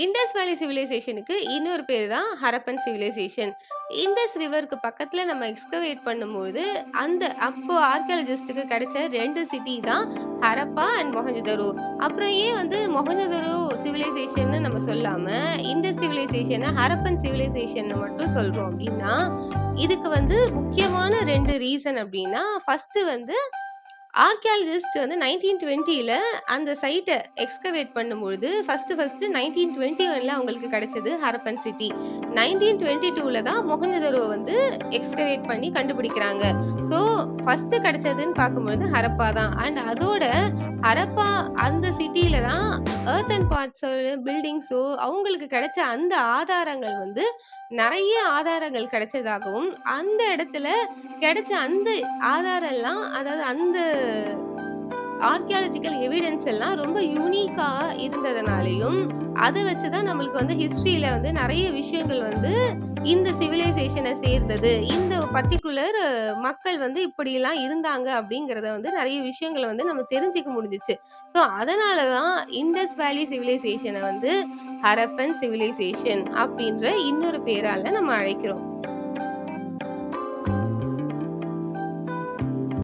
Indies வேலி சிவிலைசேஷனுக்கு இன்னொரு பேரு தான் ஹரப்பன் சிவிலைசேஷன். இண்டஸ் ரிவருக்கு பக்கத்துல நம்ம எக்ஸ்கவேட் பண்ணும்பொழுது, அப்போ ஆர்க்கியாலஜிஸ்ட்க்கு கிடைச்ச 2 சிட்டி தான் ஹரப்பா அண்ட் மொஹஞ்சதரோ. அப்புறம் ஏன் மொஹஞ்சதரோ சிவிலைசேஷன்னு நம்ம சொல்லாம, இண்டஸ் சிவிலைசேஷன ஹரப்பன் சிவிலைசேஷன்னு மட்டும் சொல்றோம் அப்டின்னா, இதுக்கு முக்கியமான 2 ரீசன் அப்டின்னா, ஃபர்ஸ்ட்டு ஆர்க்கியாலஜிஸ்ட் 1920ல அந்த சைட்ட எக்ஸ்கவேட் பண்ணும்பொழுது, ஃபர்ஸ்ட்டு 1921ல அவங்களுக்கு கிடைச்சது ஹரப்பன் சிட்டி. 1922ல தான் மொஹஞ்சதரோ எக்ஸ்கவேட் பண்ணி கண்டுபிடிக்கிறாங்க. ஸோ, ஃபர்ஸ்ட்டு கிடைச்சதுன்னு பார்க்கும்பொழுது ஹரப்பா தான். அண்ட் அதோட ஹரப்பா அந்த சிட்டில தான் எர்த்தன் பார்ட்ஸோ, பில்டிங்ஸோ அவங்களுக்கு கிடைச்ச அந்த ஆதாரங்கள் நெறைய ஆதாரங்கள் கிடைச்சதாகவும், அந்த இடத்துல கிடைச்ச அந்த ஆதாரம்லாம் அதாவது அந்த ஆர்க்கியாலஜிக்கல் எவிடன்ஸ் எல்லாம் ரொம்ப யூனிக்கா இருந்ததுனாலயும், அத வச்சு தான் நம்மளுக்கு ஹிஸ்டரியில நெறைய விஷயங்கள் இந்த சிவிலைசேஷன சேர்ந்தது. இந்த பர்ட்டிகுலர் மக்கள் இப்படியெல்லாம் இருந்தாங்க அப்படிங்கிறத நெறைய விஷயங்கள நம்ம தெரிஞ்சுக்க முடிஞ்சுச்சு. ஸோ அதனால தான் இண்டஸ் வேலி சிவிலைசேஷன ஹரப்பன் சிவிலைசேஷன் அப்படின்ற இன்னொரு பேரால நம்ம அழைக்கிறோம்.